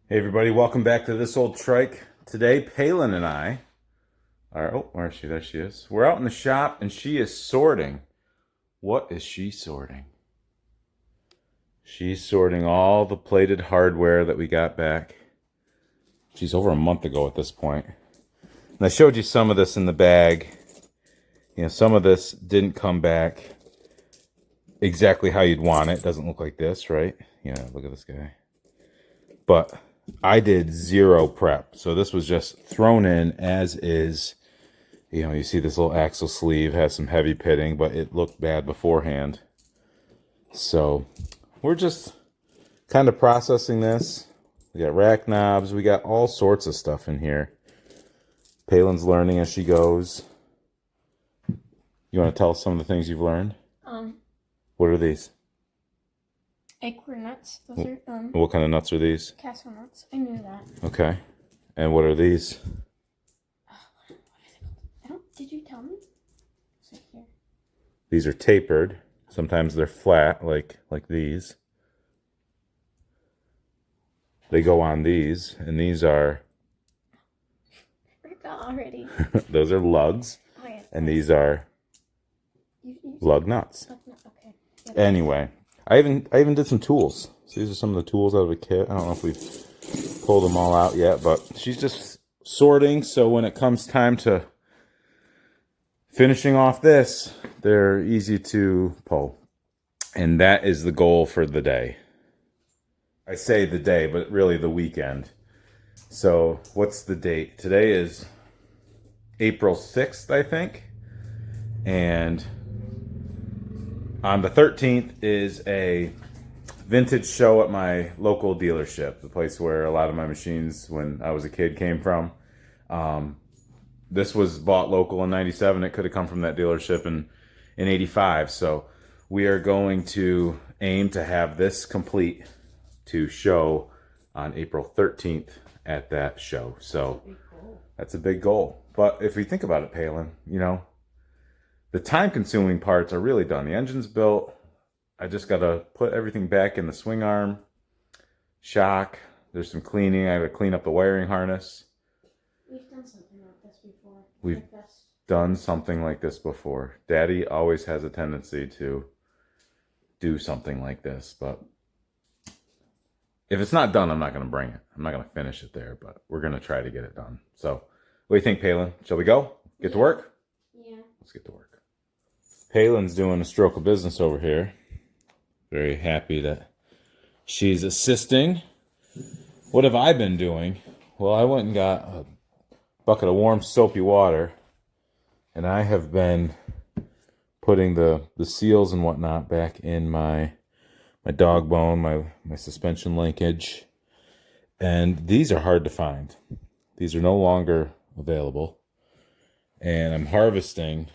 Hey everybody, welcome back to This Old Trike. Today, Palin and I are, oh, where is she? There she is. We're out in the shop and she is sorting. What is she sorting? She's sorting all the plated hardware that we got back. She's over a month ago at this point. And I showed you some of this in the bag. You know, some of this didn't come back exactly how you'd want it. It doesn't look like this, right? Yeah, look at this guy. But I did zero prep. So this was just thrown in as is. You know, you see this little axle sleeve has some heavy pitting, but it looked bad beforehand. So we're just kind of processing this. We got rack knobs. We got all sorts of stuff in here. Palin's learning as she goes. You want to tell us some of the things you've learned? What are these? Acorn nuts. Those are What kind of nuts are these? castle nuts. I knew that. Okay. And what are these? Did you tell me? It's right here. These are tapered. Sometimes they're flat, like these. They go on these, and these are. I forgot already. Those are lugs, Oh, yeah. and these are lug nuts. Okay. Yep. Anyway, I even did some tools. So these are some of the tools out of a kit. I don't know if we've pulled them all out yet, but she's just sorting. So when it comes time to finishing off this, they're easy to pull. And that is the goal for the day. I say the day, but really the weekend. So what's the date? Today is April 6th, I think. And on the 13th is a vintage show at my local dealership, the place where a lot of my machines when I was a kid came from. This was bought local in 97. It could have come from that dealership in 85. So we are going to aim to have this complete to show on April 13th at that show. So that's a big goal. But if we think about it, Palin, you know, the time-consuming parts are really done. The engine's built. I just got to put everything back in the swing arm, shock. There's some cleaning. I got to clean up the wiring harness. We've done something like this before. We've done something like this before. Daddy always has a tendency to do something like this, but if it's not done, I'm not going to bring it. I'm not going to finish it there, but we're going to try to get it done. So what do you think, Palin? Shall we go? Get to work? Yeah. Let's get to work. Palin's doing a stroke of business over here. Very happy that she's assisting. What have I been doing? Well, I went and got a bucket of warm soapy water, and I have been putting the seals and whatnot back in my dog bone, my suspension linkage. And these are hard to find. These are no longer available. And I'm harvesting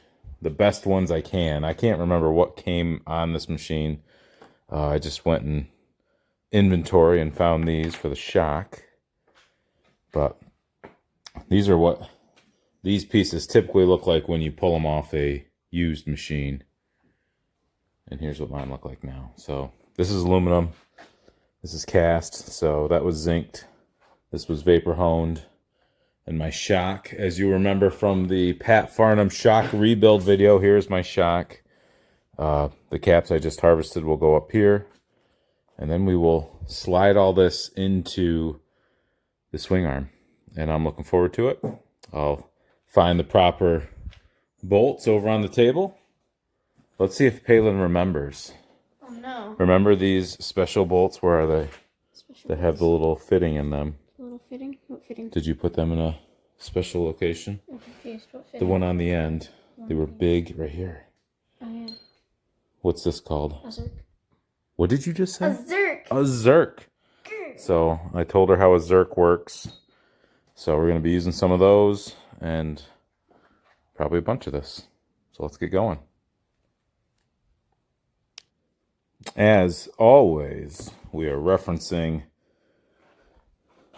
the best ones I can. I can't remember what came on this machine. I just went in inventory and found these for the shock. But these are what these pieces typically look like when you pull them off a used machine. And here's what mine look like now. So this is aluminum. This is cast. So that was zinced. This was vapor honed. And my shock, as you remember from the Pat Farnham shock rebuild video, here's my shock. The caps I just harvested will go up here. And then we will slide all this into the swing arm. And I'm looking forward to it. I'll find the proper bolts over on the table. Let's see if Palin remembers. Oh, no. Remember these special bolts? Where are they? Special That have the little fitting in them. little fitting? What fitting? Did you put them in a special location? I'm confused. What The fitting? one on the end. They were big right here. Oh, yeah. What's this called? A zerk. What did you just say? A zerk! A zerk. So I told her how a zerk works. So we're going to be using some of those and probably a bunch of this. So let's get going. As always, we are referencing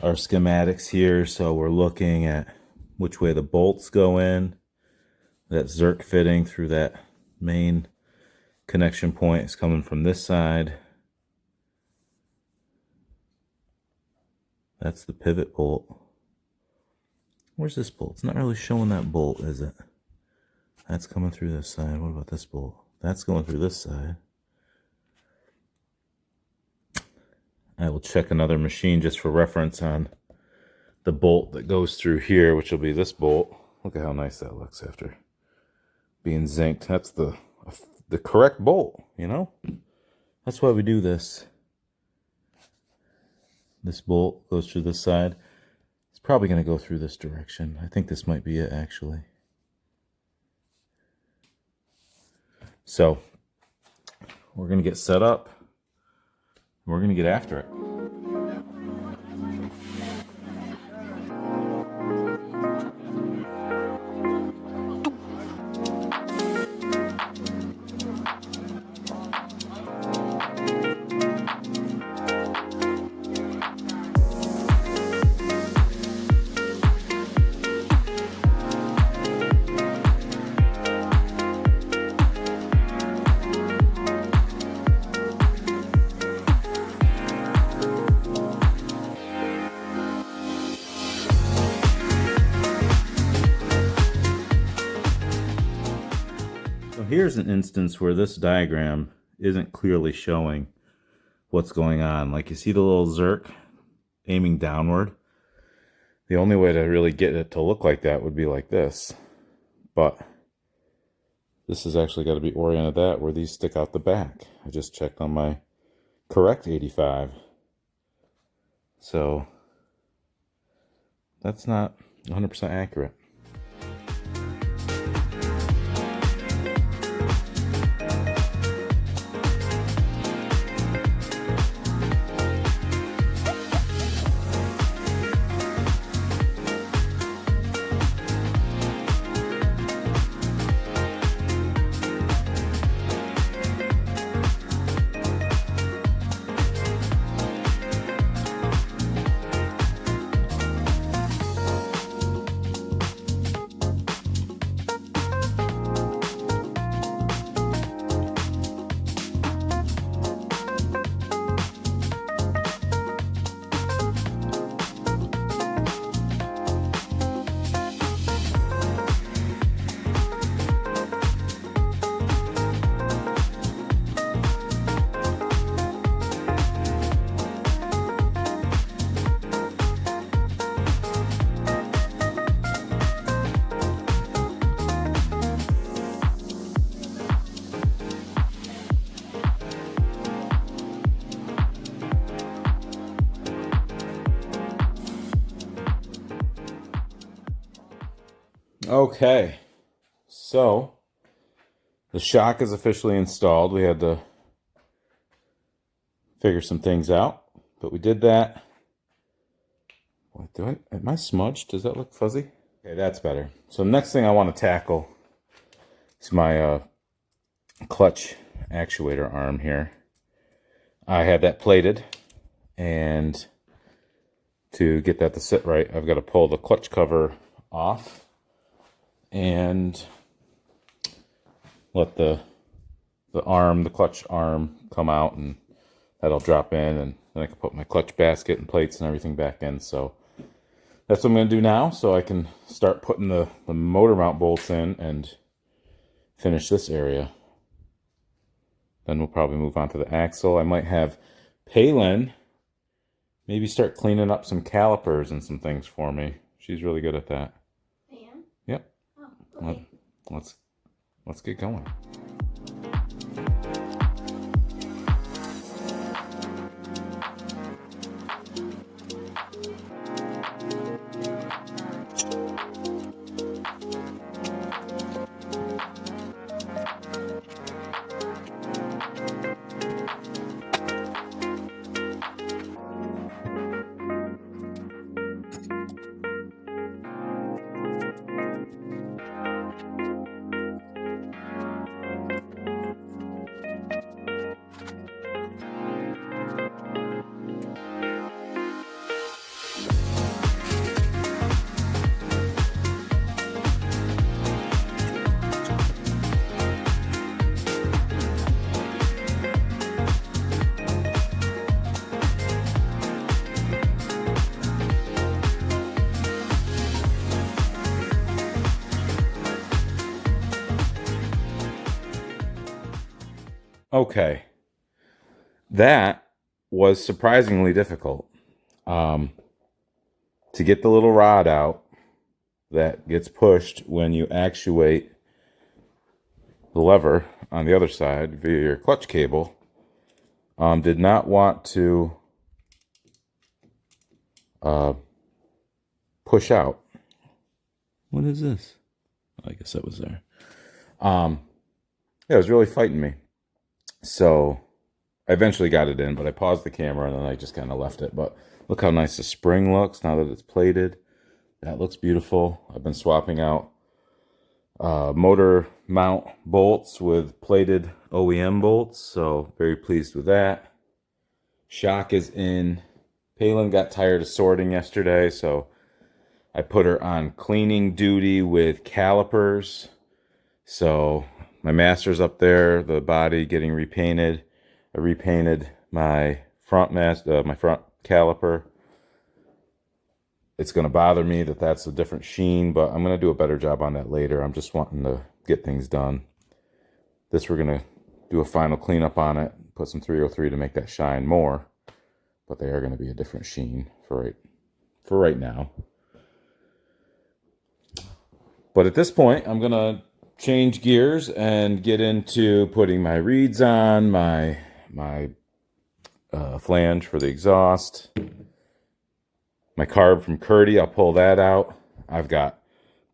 our schematics here. So we're looking at which way the bolts go in. That zerk fitting through that main connection point is coming from this side. That's the pivot bolt. Where's this bolt? It's not really showing that bolt, is it? That's coming through this side. What about this bolt? That's going through this side. I will check another machine just for reference on the bolt that goes through here, which will be this bolt. Look at how nice that looks after being zinced. That's the correct bolt, you know? That's why we do this. This bolt goes through this side. It's probably going to go through this direction. I think this might be it, actually. So, we're going to get set up. We're going to get after it. Here's an instance where this diagram isn't clearly showing what's going on. Like, you see the little zerk aiming downward? The only way to really get it to look like that would be like this. But this has actually got to be oriented that where these stick out the back. I just checked on my correct 85. So that's not 100% accurate. Okay, so the shock is officially installed. We had to figure some things out, but we did that. What, am I smudged? Does that look fuzzy? Okay, that's better. So next thing I want to tackle is my clutch actuator arm here. I had that plated, and to get that to sit right, I've got to pull the clutch cover off and let the clutch arm come out, and that'll drop in, and then I can put my clutch basket and plates and everything back in. So that's what I'm going to do now, so I can start putting the motor mount bolts in and finish this area. Then we'll probably move on to the axle. I might have Palin maybe start cleaning up some calipers and some things for me. She's really good at that. I am? Yep. Oh, okay. Let's get going. Okay. That was surprisingly difficult. To get the little rod out that gets pushed when you actuate the lever on the other side via your clutch cable, did not want to push out. What is this? I guess that was there. Yeah, it was really fighting me. So I eventually got it in, but I paused the camera and then I just kind of left it. But look how nice the spring looks now that it's plated. That looks beautiful. I've been swapping out motor mount bolts with plated OEM bolts, so very pleased with that. Shock is in. Palin got tired of sorting yesterday, so I put her on cleaning duty with calipers. So my master's up there, the body getting repainted. I repainted my front caliper. It's going to bother me that that's a different sheen, but I'm going to do a better job on that later. I'm just wanting to get things done. This, we're going to do a final cleanup on it, put some 303 to make that shine more, but they are going to be a different sheen for right now. But at this point, I'm going to change gears and get into putting my reeds on, my flange for the exhaust. My carb from Curdy, I'll pull that out. I've got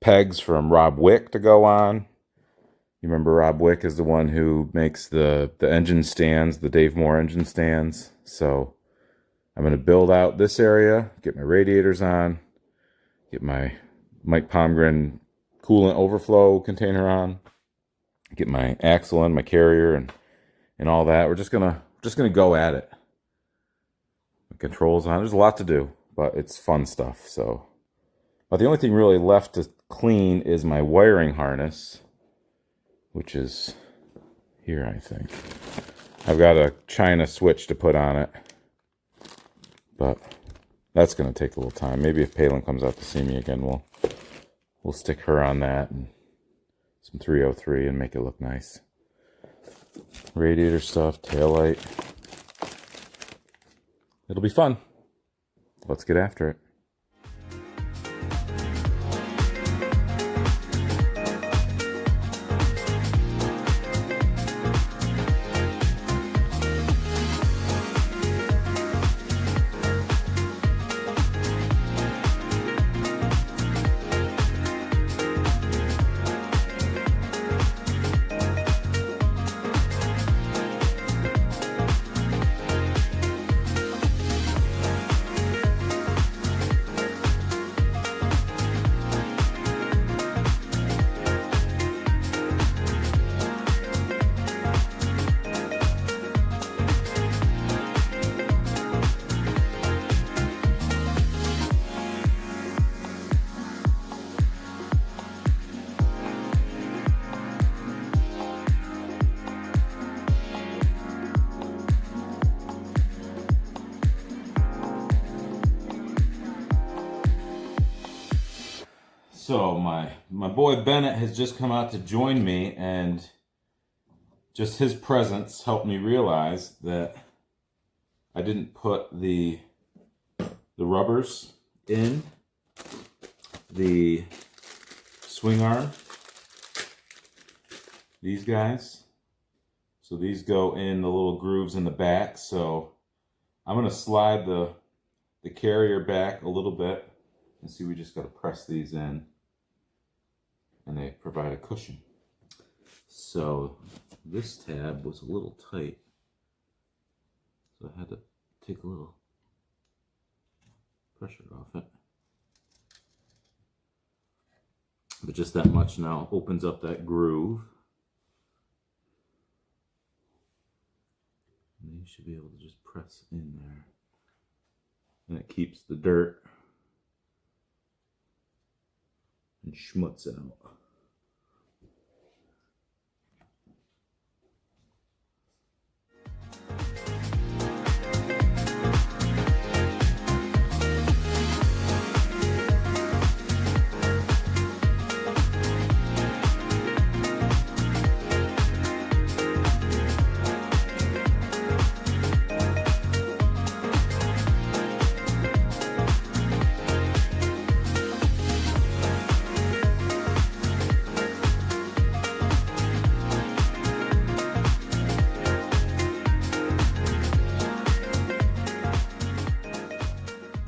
pegs from Rob Wicks to go on. You remember Rob Wicks is the one who makes the engine stands, the Dave Moore engine stands. So I'm going to build out this area, get my radiators on, get my Mike Palmgren coolant overflow container on, get my axle in, my carrier, and all that. We're just gonna go at it. The controls on. There's a lot to do, but it's fun stuff. So, but the only thing really left to clean is my wiring harness, which is here, I think. I've got a China switch to put on it, but that's going to take a little time. Maybe if Palin comes out to see me again, we'll stick her on that and some 303 and make it look nice. Radiator stuff, taillight. It'll be fun. Let's get after it. So my boy Bennett has just come out to join me, and just his presence helped me realize that I didn't put the rubbers in the swing arm. These guys. So these go in the little grooves in the back. So I'm going to slide the carrier back a little bit. And see, we just got to press these in. And they provide a cushion. So this tab was a little tight. So I had to take a little pressure off it. But just that much now opens up that groove. And you should be able to just press in there. And it keeps the dirt and schmutz out.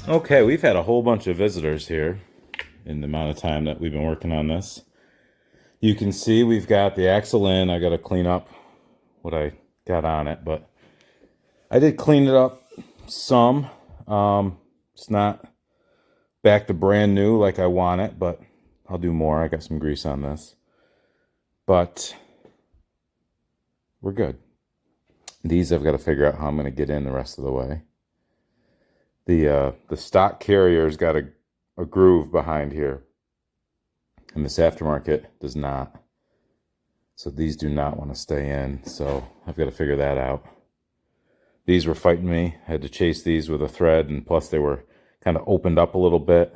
Okay, we've had a whole bunch of visitors here in the amount of time that we've been working on this. You can see we've got the axle in. I got to clean up what I got on it, but I did clean it up some. It's not back to brand new like I want it, but I'll do more. I got some grease on this, but we're good. These I've got to figure out how I'm going to get in the rest of the way. The stock carrier's got a groove behind here, and this aftermarket does not. So these do not want to stay in, so I've got to figure that out. These were fighting me. I had to chase these with a thread, and plus they were kind of opened up a little bit.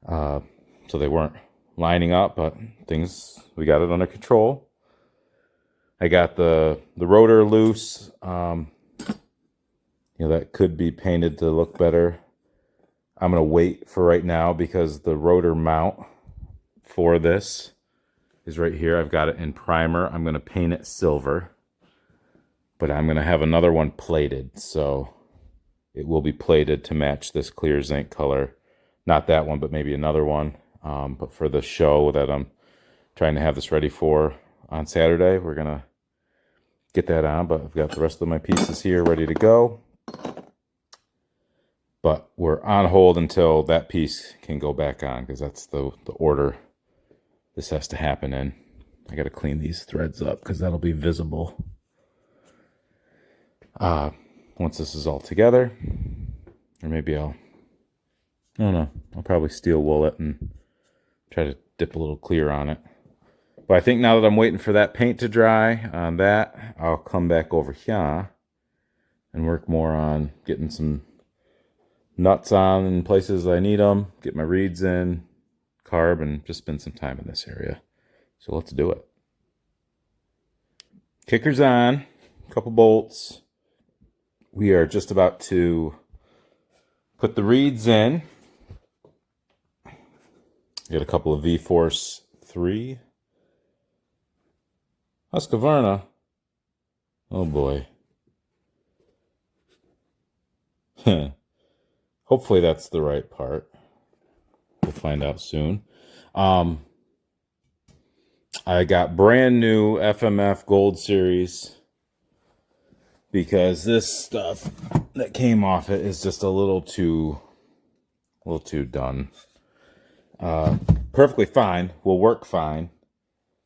So they weren't lining up, but we got it under control. I got the rotor loose. That could be painted to look better. I'm going to wait for right now because the rotor mount for this is right here. I've got it in primer. I'm going to paint it silver, but I'm going to have another one plated. So it will be plated to match this clear zinc color. Not that one, but maybe another one. But for the show that I'm trying to have this ready for on Saturday, we're going to get that on. But I've got the rest of my pieces here ready to go. But we're on hold until that piece can go back on, because that's the order this has to happen in. I got to clean these threads up because that'll be visible. Once this is all together, or maybe I don't know, I'll probably steel wool it and try to dip a little clear on it. But I think now that I'm waiting for that paint to dry on that, I'll come back over here and work more on getting some nuts on in places I need them, get my reeds in, carb, and just spend some time in this area. So let's do it. Kicker's on, a couple bolts. We are just about to put the reeds in. Got a couple of V-Force 3. Husqvarna. Oh boy. Hopefully that's the right part. We'll find out soon. I got brand new FMF Gold Series because this stuff that came off it is just a little too done. Perfectly fine, will work fine,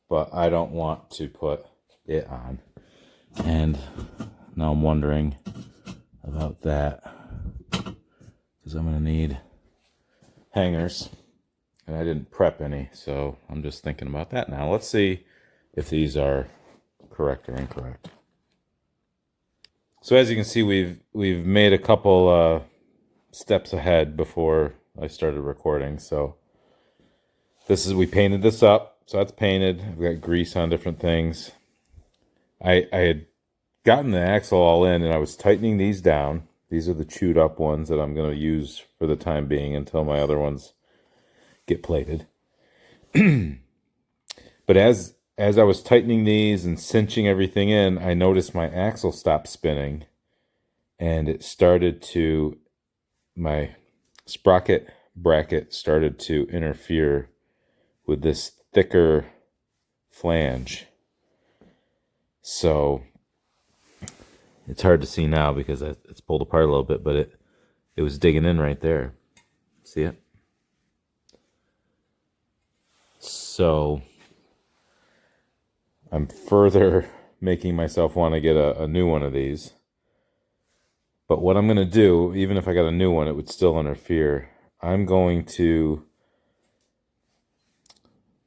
but I don't want to put it on. And now I'm wondering about that, because I'm going to need hangers, and I didn't prep any, so I'm just thinking about that now. Let's see if these are correct or incorrect. So as you can see, we've made a couple steps ahead before I started recording. So we painted this up, so that's painted. I've got grease on different things. I had gotten the axle all in, and I was tightening these down. These are the chewed up ones that I'm going to use for the time being until my other ones get plated. But as I was tightening these and cinching everything in, I noticed my axle stopped spinning, and my sprocket bracket started to interfere with this thicker flange. So it's hard to see now because it's pulled apart a little bit, but it was digging in right there. See it? So I'm further making myself want to get a new one of these. But what I'm going to do, even if I got a new one, it would still interfere. I'm going to...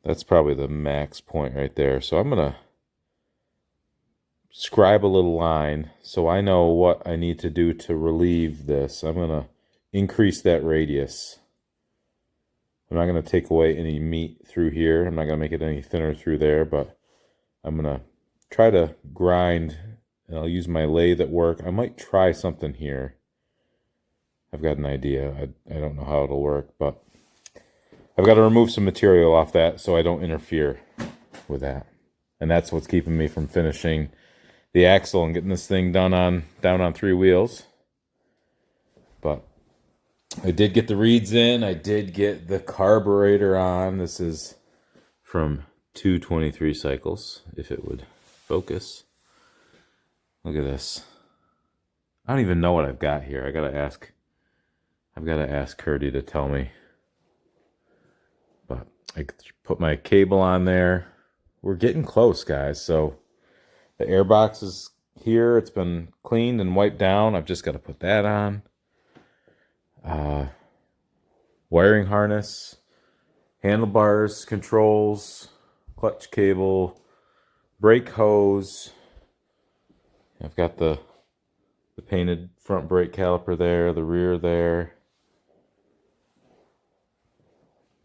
That's probably the max point right there. So I'm going to scribe a little line so I know what I need to do to relieve this. I'm going to increase that radius. I'm not going to take away any meat through here. I'm not going to make it any thinner through there, but I'm going to try to grind, and I'll use my lathe at work. I might try something here. I've got an idea. I don't know how it'll work, but I've got to remove some material off that so I don't interfere with that. And that's what's keeping me from finishing the axle and getting this thing down on 3 wheels. But I did get the reeds in. I did get the carburetor on. This is from 223 cycles, if it would focus. Look at this. I don't even know what I've got here. I've got to ask Curdy to tell me. But I put my cable on there. We're getting close, guys. So the airbox is here. It's been cleaned and wiped down. I've just got to put that on. Wiring harness, handlebars, controls, clutch cable, brake hose. I've got the painted front brake caliper there, the rear there.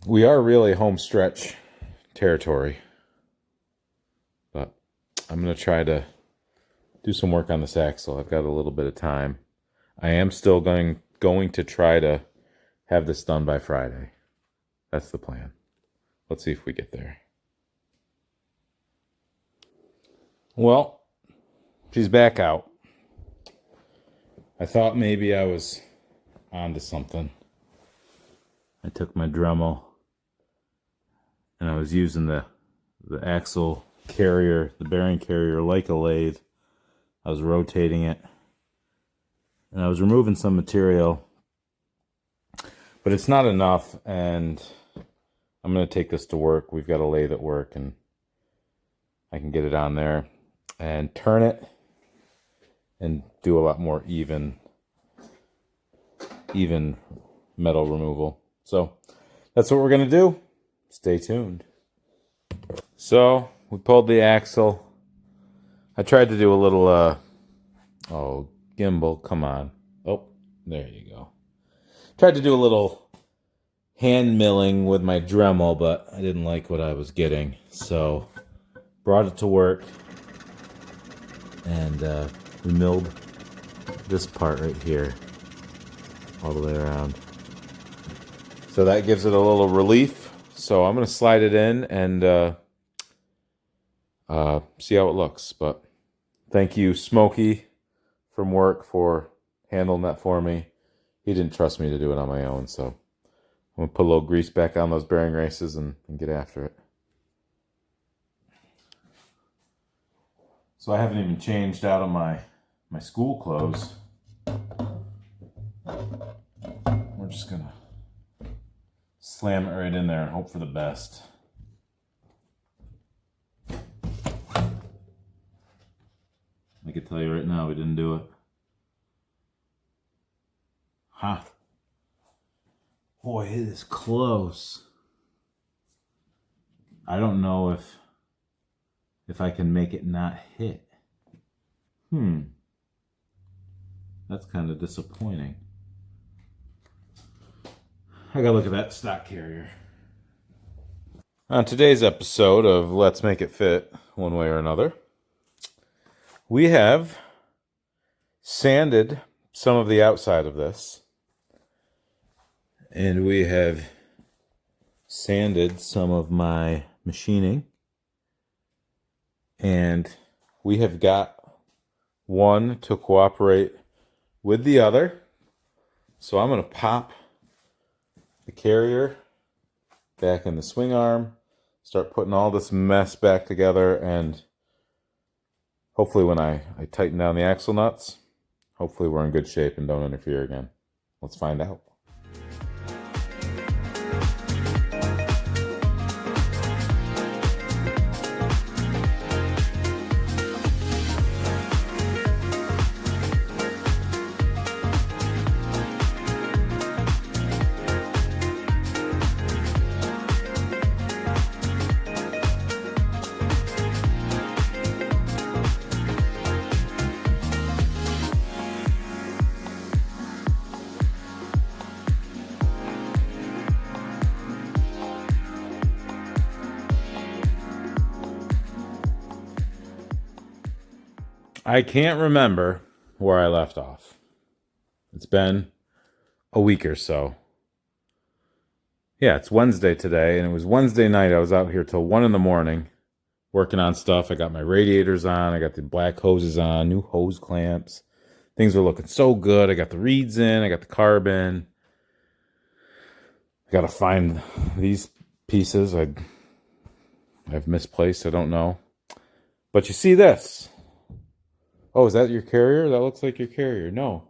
We are really home stretch territory, but I'm going to try to do some work on this axle. I've got a little bit of time. I am still going to try to have this done by Friday. That's the plan. Let's see if we get there. Well, she's back out. I thought maybe I was onto something. I took my Dremel and I was using the axle carrier, the bearing carrier, like a lathe. I was rotating it and I was removing some material, but it's not enough, and I'm going to take this to work. We've got a lathe at work and I can get it on there and turn it and do a lot more even metal removal. So that's what we're going to do. Stay tuned. So we pulled the axle. I tried to do a little, oh, gimbal, come on. Oh, there you go. Tried to do a little hand milling with my Dremel, but I didn't like what I was getting. So brought it to work and we milled this part right here all the way around. So that gives it a little relief. So I'm going to slide it in and see how it looks. But thank you, Smokey, from work, for handling that for me. He didn't trust me to do it on my own, so I'm going to put a little grease back on those bearing races and get after it. So I haven't even changed out of my school clothes. We're just going to slam it right in there and hope for the best. I can tell you right now, we didn't do it. Huh. Boy, it is close. I don't know if I can make it not hit. That's kind of disappointing. I gotta look at that stock carrier. On today's episode of Let's Make It Fit One Way or Another, we have sanded some of the outside of this. And we have sanded some of my machining. And we have got one to cooperate with the other. So I'm going to pop the carrier back in the swing arm, start putting all this mess back together, and hopefully when I tighten down the axle nuts, hopefully we're in good shape and don't interfere again. Let's find out. I can't remember where I left off. It's been a week or so. Yeah, it's Wednesday today, and it was Wednesday night. I was out here till 1 in the morning working on stuff. I got my radiators on. I got the black hoses on, new hose clamps. Things are looking so good. I got the reeds in. I got the carb in. Got to find these pieces. I've misplaced. I don't know. But you see this. Oh, is that your carrier? That looks like your carrier. No.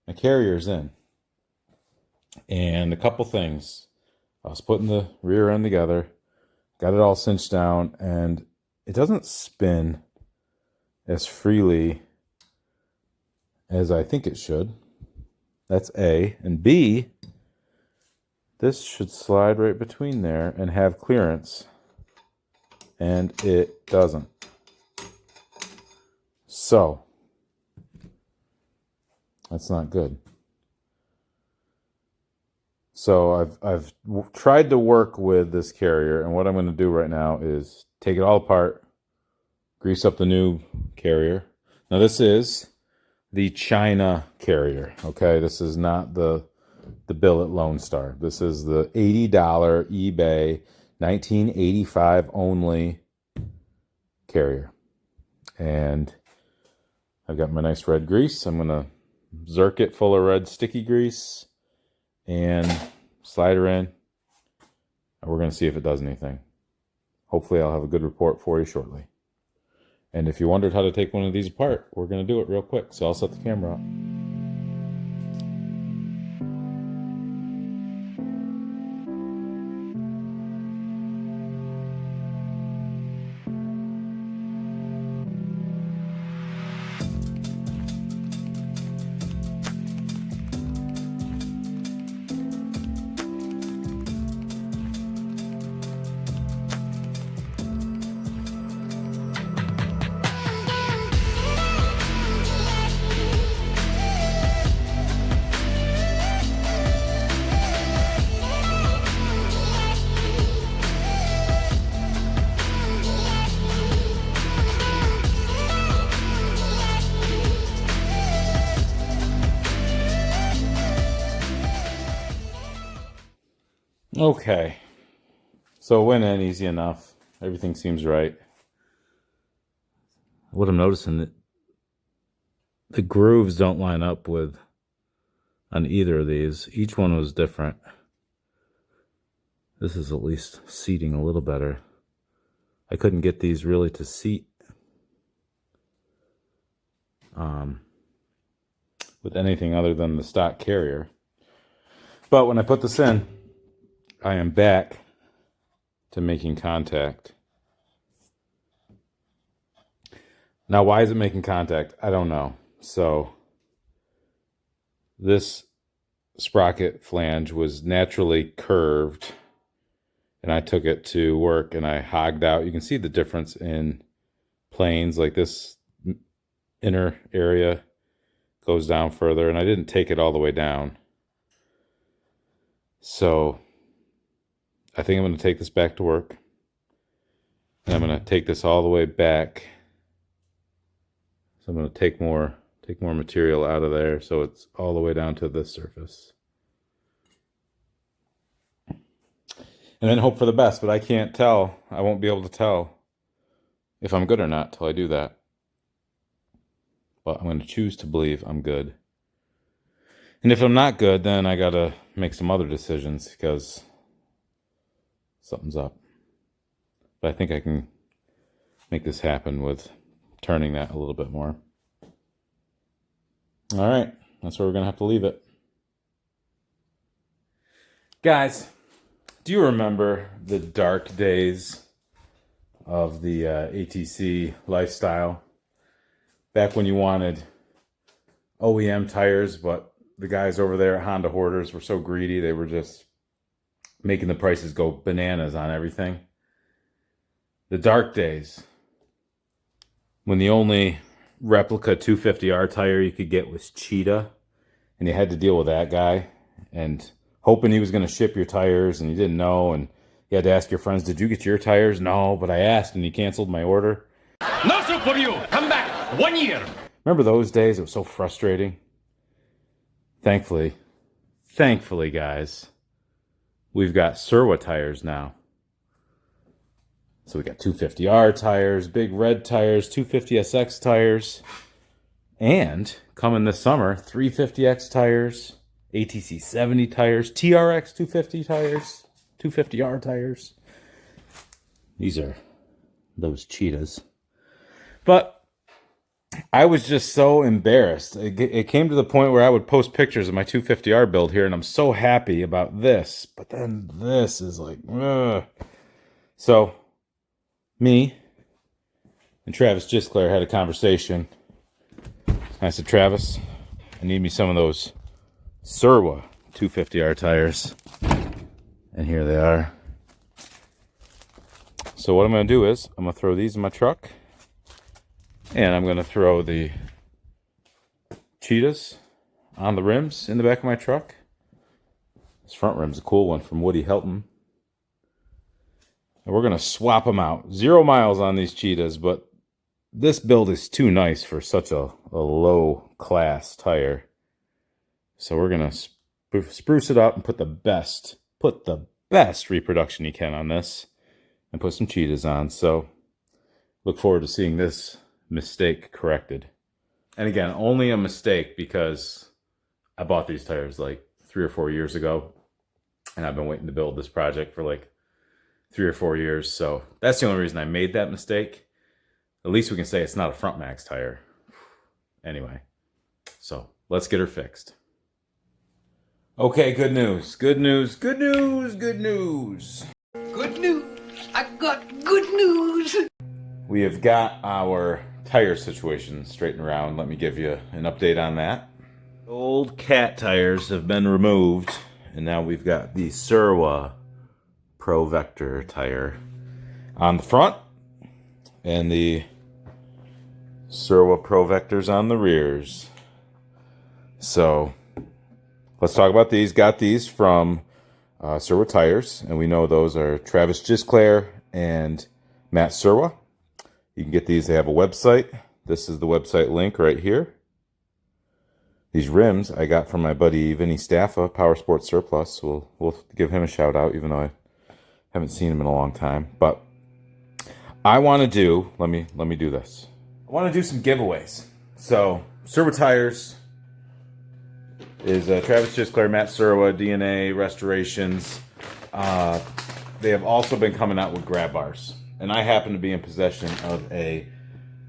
My carrier's in. And a couple things. I was putting the rear end together. Got it all cinched down. And it doesn't spin as freely as I think it should. That's A. And B, this should slide right between there and have clearance. And it doesn't. So, that's not good. So I've tried to work with this carrier, and what I'm going to do right now is take it all apart, grease up the new carrier. Now this is the China carrier, okay? This is not the billet Lone Star. This is the $80 eBay 1985 only carrier. And I've got my nice red grease. I'm going to zerk it full of red sticky grease and slide her in. And we're going to see if it does anything. Hopefully I'll have a good report for you shortly. And if you wondered how to take one of these apart, we're going to do it real quick. So I'll set the camera up. Okay, so it went in easy enough. Everything seems right. What I'm noticing, that the grooves don't line up with on either of these. Each one was different. This is at least seating a little better. I couldn't get these really to seat with anything other than the stock carrier. But when I put this in, I am back to making contact. Now, why is it making contact? I don't know. So, this sprocket flange was naturally curved, and I took it to work and I hogged out. You can see the difference in planes. Like this inner area goes down further, and I didn't take it all the way down. So, I think I'm going to take this back to work, and I'm going to take this all the way back. So I'm going to take more material out of there, so it's all the way down to this surface, and then hope for the best. But I can't tell. I won't be able to tell if I'm good or not till I do that. But I'm going to choose to believe I'm good. And if I'm not good, then I got to make some other decisions because something's up. But I think I can make this happen with turning that a little bit more. All right, that's where we're going to have to leave it. Guys, do you remember the dark days of the ATC lifestyle? Back when you wanted OEM tires, but the guys over there at Honda Hoarders were so greedy, they were just making the prices go bananas on everything. The dark days, when the only replica 250R tire you could get was Cheetah, and you had to deal with that guy, and hoping he was going to ship your tires, and you didn't know, and you had to ask your friends, did you get your tires? No, but I asked, and he canceled my order. No soup for you! Come back! 1 year! Remember those days? It was so frustrating. Thankfully, guys, we've got Serwa tires now. So we got 250R tires, big red tires, 250SX tires, and coming this summer, 350X tires, ATC 70 tires, TRX 250 tires, 250R tires. These are those cheetahs. But I was just so embarrassed. It came to the point where I would post pictures of my 250R build here, and I'm so happy about this. But then this is like, ugh. So, me and Travis Gisclair had a conversation. I said, Travis, I need me some of those Serwa 250R tires. And here they are. So what I'm going to do is, I'm going to throw these in my truck. And I'm going to throw the cheetahs on the rims in the back of my truck. This front rim's a cool one from Woody Helton. And we're going to swap them out. 0 miles on these cheetahs, but this build is too nice for such a low class tire. So we're going to spruce it up and put the best reproduction you can on this and put some cheetahs on. So look forward to seeing this mistake corrected. And again, only a mistake because I bought these tires like 3 or 4 years ago, and I've been waiting to build this project for like 3 or 4 years. So that's the only reason I made that mistake. At least we can say it's not a front max tire. Anyway, so let's get her fixed. Okay, good news. Good news. Good news. Good news. Good news. I got good news. We have got our tire situation straightened around. Let me give you an update on that. Old cat tires have been removed, and now we've got the Serwa Pro Vector tire on the front and the Serwa Pro Vectors on the rears. So let's talk about these. Got these from Serwa Tires, and we know those are Travis Gisclair and Matt Serwa. You can get these. They have a website. This is the website link right here. These rims I got from my buddy Vinny Staffa, Power Sports Surplus. We'll give him a shout out, even though I haven't seen him in a long time. But I want to do, let me do this. I want to do some giveaways. So Serwa Tires is Travis Gisclair, Matt Serwa, DNA Restorations. They have also been coming out with grab bars. And I happen to be in possession of a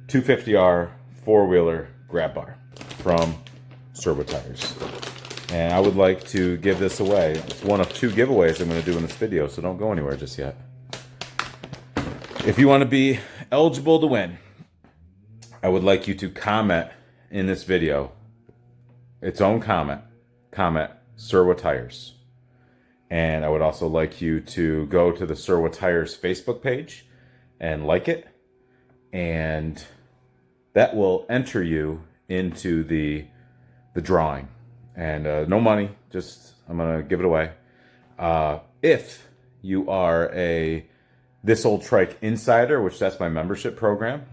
250R four-wheeler grab bar from Serwa Tires. And I would like to give this away. It's one of 2 giveaways I'm going to do in this video, so don't go anywhere just yet. If you want to be eligible to win, I would like you to comment in this video, its own comment Serwa Tires. And I would also like you to go to the Serwa Tires Facebook page and like it, and that will enter you into the drawing. And no money, just I'm gonna give it away. If you are a This Old Trike Insider, which that's my membership program,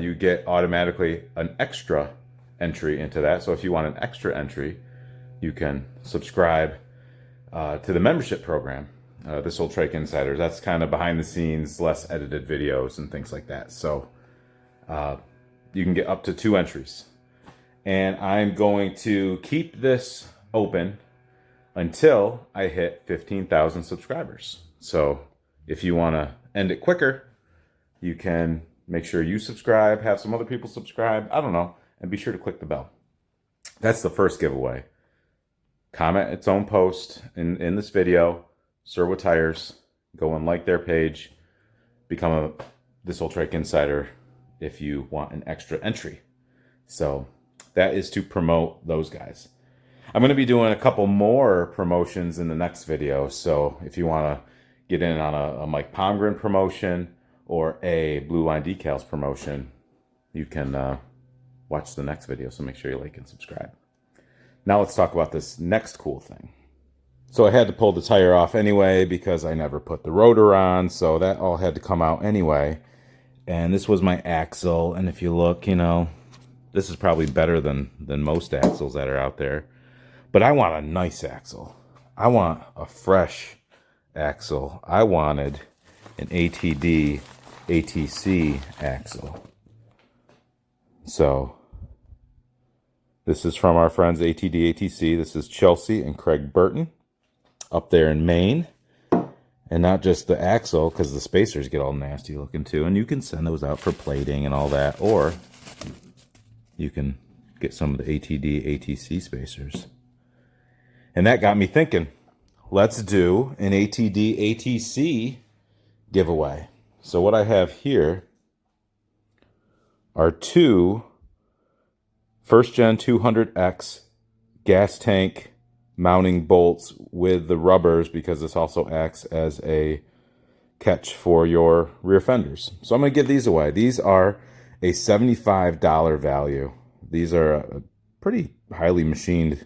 you get automatically an extra entry into that. So if you want an extra entry, you can subscribe to the membership program. This Old Trike Insiders, that's kind of behind the scenes, less edited videos and things like that. So you can get up to 2 entries. And I'm going to keep this open until I hit 15,000 subscribers. So if you want to end it quicker, you can make sure you subscribe, have some other people subscribe, I don't know, and be sure to click the bell. That's the first giveaway. Comment its own post in this video, Serwa Tires, go and like their page, become a This Old Trike Insider if you want an extra entry. So that is to promote those guys. I'm going to be doing a couple more promotions in the next video, so if you want to get in on a Mike Palmgren promotion or a Blue Line Decals promotion, you can watch the next video, so make sure you like and subscribe. Now let's talk about this next cool thing. So I had to pull the tire off anyway because I never put the rotor on, so that all had to come out anyway. And this was my axle, and if you look, you know, this is probably better than most axles that are out there. But I want a nice axle. I want a fresh axle. I wanted an ATD-ATC axle. So This is from our friends ATD-ATC. This is Chelsea and Craig Burton up there in Maine. And not just the axle, because the spacers get all nasty looking too. And you can send those out for plating and all that. Or you can get some of the ATD-ATC spacers. And that got me thinking, let's do an ATD-ATC giveaway. So what I have here are two first gen 200X gas tank mounting bolts with the rubbers, because this also acts as a catch for your rear fenders. So I'm going to give these away. These are a $75 value. These are a pretty highly machined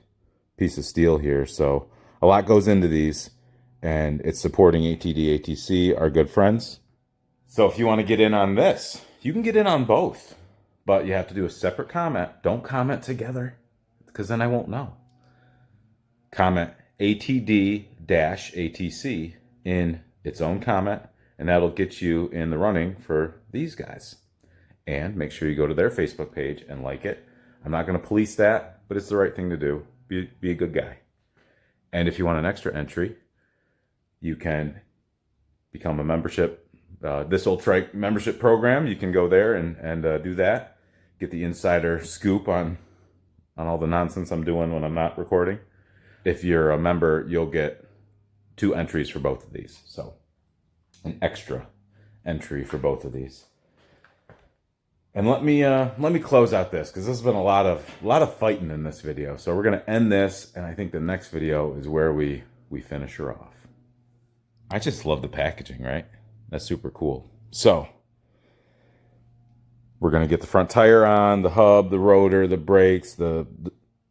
piece of steel here, so a lot goes into these, and it's supporting ATD-ATC, our good friends. So if you want to get in on this, you can get in on both. But you have to do a separate comment. Don't comment together, because then I won't know. Comment ATD-ATC in its own comment, and that'll get you in the running for these guys. And make sure you go to their Facebook page and like it. I'm not going to police that, but it's the right thing to do. Be a good guy. And if you want an extra entry, you can become a membership. This old Trike membership program, you can go there and do that. Get the insider scoop on all the nonsense I'm doing when I'm not recording. If you're a member, you'll get 2 entries for both of these. So an extra entry for both of these. And let me close out this, because this has been a lot of fighting in this video. So we're gonna end this, and I think the next video is where we finish her off. I just love the packaging, right? That's super cool. So we're going to get the front tire on, the hub, the rotor, the brakes, the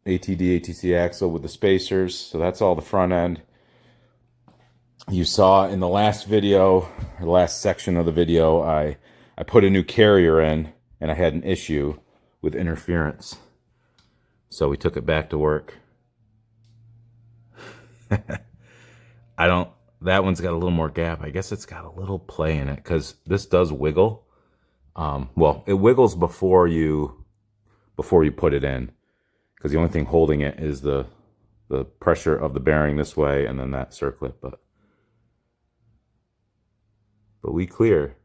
ATD-ATC axle with the spacers. So that's all the front end. You saw in the last video, or last section of the video, I put a new carrier in, and I had an issue with interference. So we took it back to work. That one's got a little more gap. I guess it's got a little play in it, because this does wiggle. Well, it wiggles before you put it in, because the only thing holding it is the pressure of the bearing this way, and then that circlip. But we clear.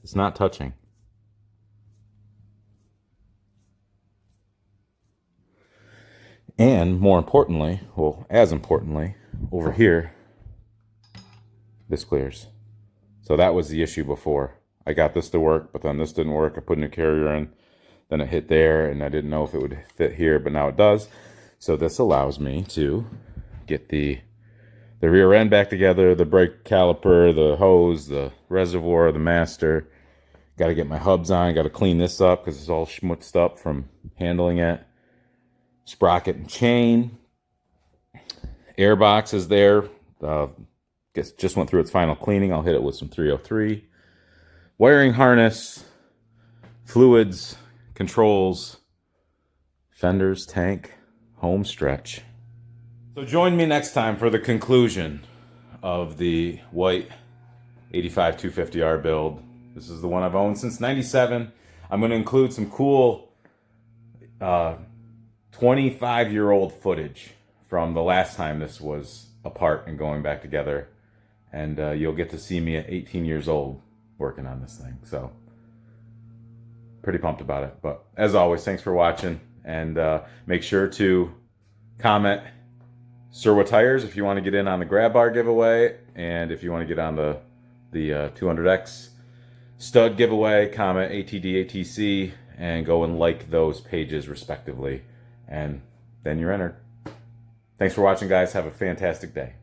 It's not touching. And more importantly, well, as importantly, over here, this clears. So that was the issue before. I got this to work, but then this didn't work. I put a new carrier in, then it hit there, and I didn't know if it would fit here, but now it does. So this allows me to get the rear end back together, the brake caliper, the hose, the reservoir, the master. Got to get my hubs on, got to clean this up because it's all schmutzed up from handling it. Sprocket and chain. Air box is there. Just went through its final cleaning. I'll hit it with some 303. Wiring harness, fluids, controls, fenders, tank, home stretch. So join me next time for the conclusion of the white 85 250R build. This is the one I've owned since '97. I'm going to include some cool 25-year-old footage from the last time this was apart and going back together. And you'll get to see me at 18 years old working on this thing. So pretty pumped about it. But as always, thanks for watching. And make sure to comment Serwa Tires if you want to get in on the grab bar giveaway. And if you want to get on the 200X stud giveaway, comment ATD-ATC and go and like those pages respectively. And then you're entered. Thanks for watching, guys. Have a fantastic day.